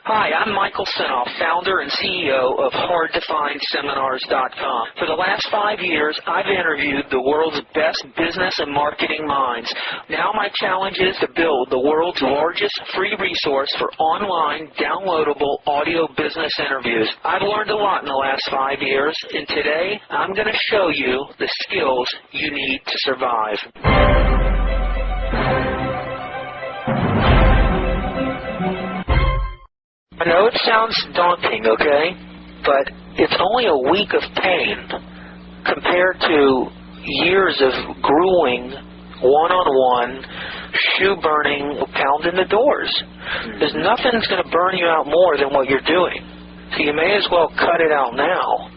Hi, I'm Michael Senoff, founder and CEO of HardToFindSeminars.com. For the last 5 years, I've interviewed the world's best business and marketing minds. Now my challenge is to build the world's largest free resource for online, downloadable audio business interviews. I've learned a lot in the last 5 years, and today I'm going to show you the skills you need to survive. I know it sounds daunting, okay, but it's only a week of pain compared to years of grueling, one-on-one, shoe-burning, pounding the doors. There's nothing that's going to burn you out more than what you're doing. So you may as well cut it out now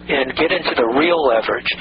and get into the real leverage.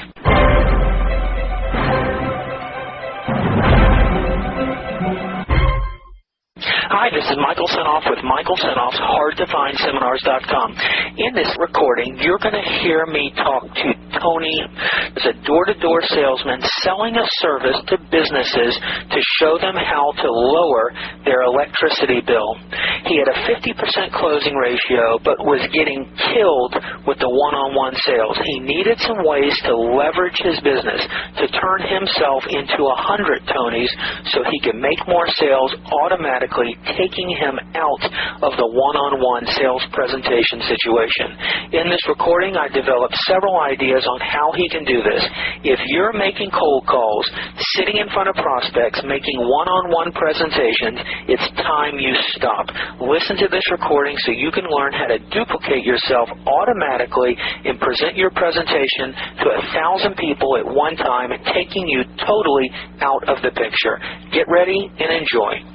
Hi, this is Michael Senoff with Michael Senoff's HardToFindSeminars.com. In this recording, you're going to hear me talk to Tony, who's a door-to-door salesman selling a service to businesses to show them how to lower their electricity bill. He had a 50% closing ratio, but was getting killed with the one-on-one sales. He needed some ways to leverage his business to turn himself into 100 Tonys so he can make more sales automatically, taking him out of the one-on-one sales presentation situation. In this recording, I developed several ideas on how he can do this. If you're making cold calls, sitting in front of prospects, making one-on-one presentations, it's time you stop. Listen to this recording so you can learn how to duplicate yourself automatically and present your presentation to 1,000 people at one time, taking you totally out of the picture. Get ready and enjoy.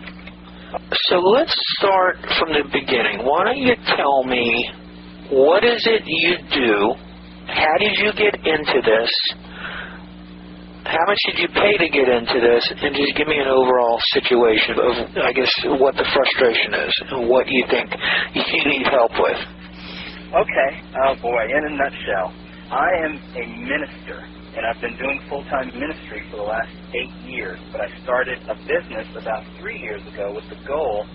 So let's start from the beginning. Why don't you tell me, what is it you do? How did you get into this? How much did you pay to get into this? And just give me an overall situation of, I guess, what the frustration is and what you think you need help with. Okay. Oh, boy. In a nutshell, I am a minister. And I've been doing full-time ministry for the last 8 years, but I started a business about 3 years ago with the goal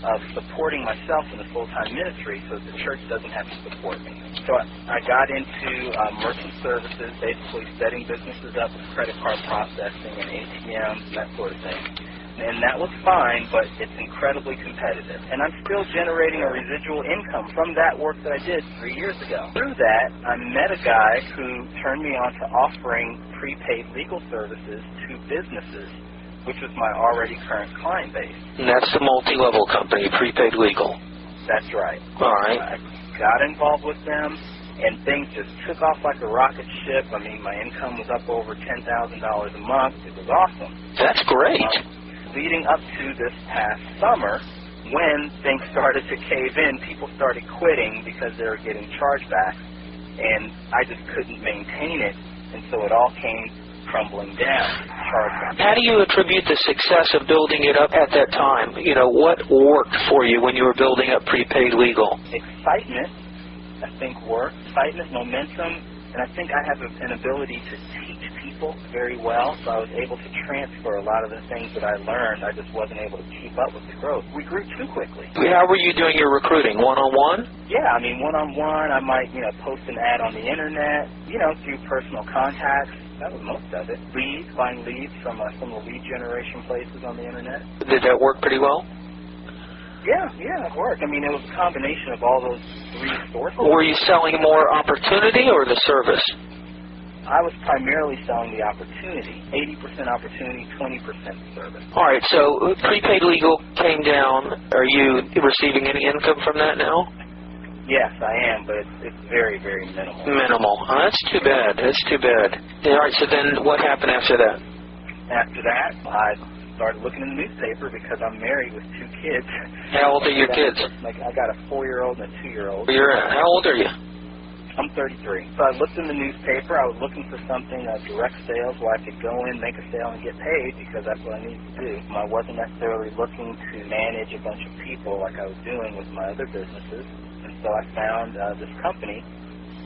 of supporting myself in the full-time ministry so that the church doesn't have to support me. So I got into merchant services, basically setting businesses up with credit card processing and ATMs and that sort of thing. And that was fine, but it's incredibly competitive. And I'm still generating a residual income from that work that I did 3 years ago. Through that, I met a guy who turned me on to offering prepaid legal services to businesses, which was my already current client base. And that's the multi-level company, Prepaid Legal. That's right. All right. I got involved with them, and things just took off like a rocket ship. I mean, my income was up over $10,000 a month. It was awesome. That's great. Leading up to this past summer, when things started to cave in, people started quitting because they were getting chargebacks, and I just couldn't maintain it, and so it all came crumbling down. Chargebacks. How do you attribute the success of building it up at that time? You know, what worked for you when you were building up Prepaid Legal? Excitement, I think, worked. Excitement, momentum, and I think I have an ability to teach people very well, so I was able to transfer a lot of the things that I learned. I just wasn't able to keep up with the growth. We grew too quickly. How were you doing your recruiting? One-on-one? Yeah, I mean, one-on-one. I might, post an ad on the internet, through personal contacts. That was most of it. Leads, buying leads from some of the lead generation places on the internet. Did that work pretty well? Yeah, it worked. I mean, it was a combination of all those three sources. Were you selling more opportunity or the service? I was primarily selling the opportunity. 80% opportunity, 20% service. All right, so Prepaid Legal came down. Are you receiving any income from that now? Yes, I am, but it's very, very minimal. Minimal. Oh, that's too bad. That's too bad. All right, so then what happened after that? After that, I started looking in the newspaper because I'm married with 2 kids. How old are your kids? I got a 4-year-old and a 2-year-old. How old are you? I'm 33. So I looked in the newspaper. I was looking for something, direct sales, where I could go in, make a sale, and get paid because that's what I needed to do. I wasn't necessarily looking to manage a bunch of people like I was doing with my other businesses. And so I found this company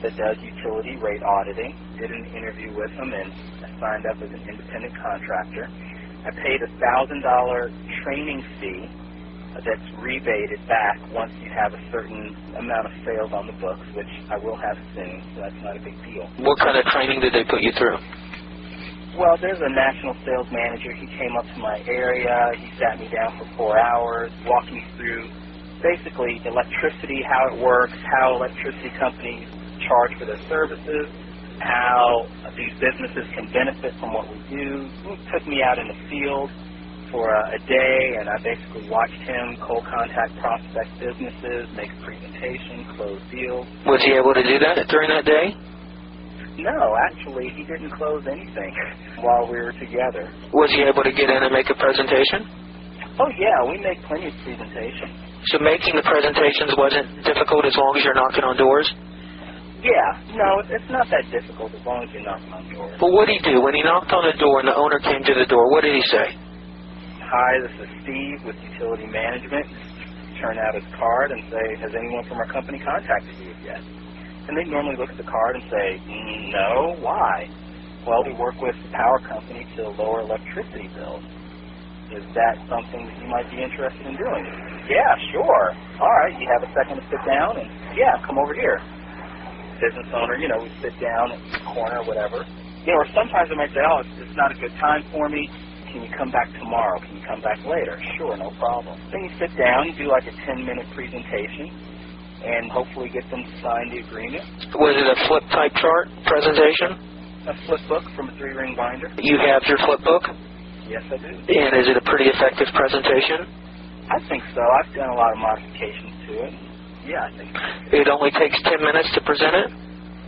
that does utility rate auditing, did an interview with them, and I signed up as an independent contractor. I paid $1,000 training fee that's rebated back once you have a certain amount of sales on the books, which I will have soon, so that's not a big deal. What kind of training did they put you through? Well, there's a national sales manager. He came up to my area. He sat me down for 4 hours, walked me through basically electricity, how it works, how electricity companies charge for their services, how these businesses can benefit from what we do. He took me out in the field for a day, and I basically watched him cold contact prospect businesses, make a presentation, close deals. Was he able to do that during that day? No, actually, he didn't close anything while we were together. Was he able to get in and make a presentation? Oh, yeah, we make plenty of presentations. So making the presentations wasn't difficult as long as you're knocking on doors? Yeah, no, it's not that difficult as long as you're knocking on doors. But what did he do? When he knocked on the door and the owner came to the door, what did he say? Hi, this is Steve with Utility Management. Turn out his card and say, has anyone from our company contacted you yet? And they normally look at the card and say, no, why? Well, we work with the power company to lower electricity bills. Is that something that you might be interested in doing? Yeah, sure. All right, you have a second to sit down, and yeah, come over here. Business owner, we sit down in the corner or whatever. Or sometimes they might say, oh, it's not a good time for me. Can you come back tomorrow? Can you come back later? Sure, no problem. Then you sit down, you do like a 10-minute presentation, and hopefully get them to sign the agreement. Was it a flip type chart presentation? A flip book from a 3-ring binder. You have your flip book? Yes, I do. And is it a pretty effective presentation? I think so. I've done a lot of modifications to it. Yeah, I think so. It only takes 10 minutes to present it?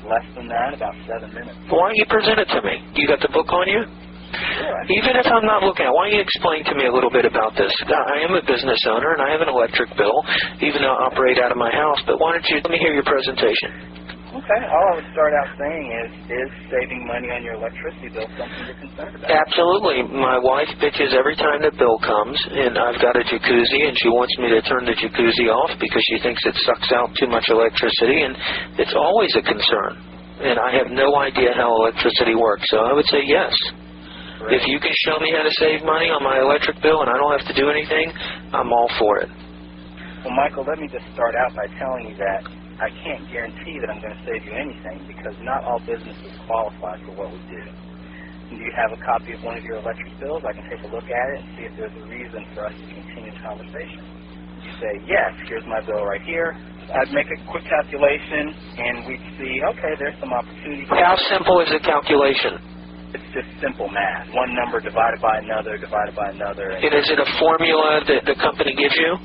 Less than that, about 7 minutes. Why don't you present it to me? You got the book on you? Sure. Even if I'm not looking at it, why don't you explain to me a little bit about this? I am a business owner, and I have an electric bill, even though I operate out of my house, but why don't you let me hear your presentation? Okay. All I would start out saying is saving money on your electricity bill something you're concerned about? Absolutely. My wife bitches every time the bill comes, and I've got a jacuzzi, and she wants me to turn the jacuzzi off because she thinks it sucks out too much electricity, and it's always a concern. And I have no idea how electricity works, so I would say yes. Right. If you can show me how to save money on my electric bill and I don't have to do anything, I'm all for it. Well, Michael, let me just start out by telling you that I can't guarantee that I'm going to save you anything because not all businesses qualify for what we do. Do you have a copy of one of your electric bills? I can take a look at it and see if there's a reason for us to continue the conversation. You say, yes, here's my bill right here. I'd make a quick calculation, and we'd see, okay, there's some opportunity. How simple is the calculation? It's just simple math. One number divided by another, divided by another. And is it a formula that the company gives you?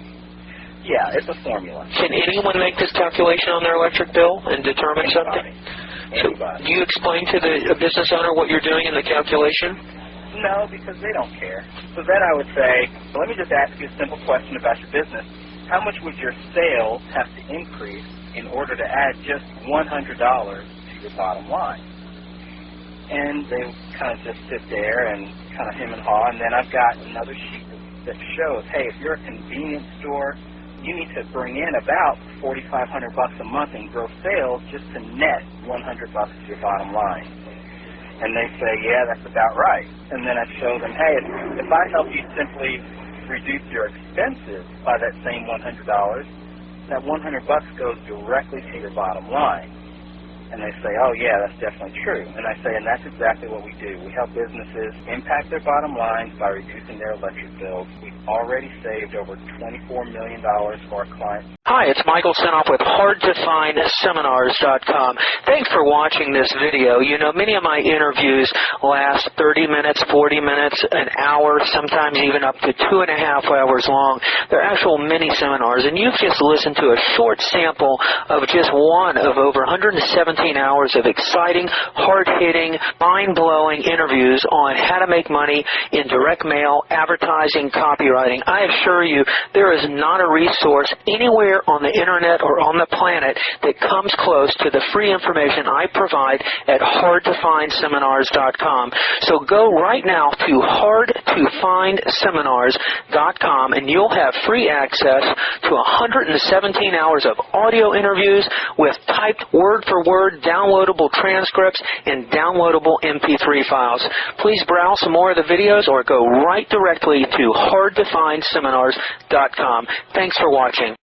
Yeah, it's a formula. Can anyone make this calculation on their electric bill and determine something? Anybody. So do you explain to the business owner what you're doing in the calculation? No, because they don't care. So then I would say, well, let me just ask you a simple question about your business. How much would your sales have to increase in order to add just $100 to your bottom line? And they kind of just sit there and kind of hem and haw. And then I've got another sheet that shows, hey, if you're a convenience store, you need to bring in about $4,500 a month in gross sales just to net $100 to your bottom line. And they say, yeah, that's about right. And then I show them, hey, if I help you simply reduce your expenses by that same $100, that $100 goes directly to your bottom line. And they say, oh, yeah, that's definitely true. And I say, and that's exactly what we do. We help businesses impact their bottom lines by reducing their electric bills. We've already saved over $24 million for our clients. Hi, it's Michael Senoff with hardtofindseminars.com. Thanks for watching this video. You know, many of my interviews last 30 minutes, 40 minutes, an hour, sometimes even up to 2.5 hours long. They're actual mini seminars, and you've just listened to a short sample of just one of over 117 hours of exciting, hard-hitting, mind-blowing interviews on how to make money in direct mail, advertising, copywriting. I assure you, there is not a resource anywhere on the internet or on the planet that comes close to the free information I provide at hardtofindseminars.com. So go right now to hardtofindseminars.com and you'll have free access to 117 hours of audio interviews with typed word-for-word Word, downloadable transcripts, and downloadable MP3 files. Please browse some more of the videos or go right directly to hardtofindseminars.com. Thanks for watching.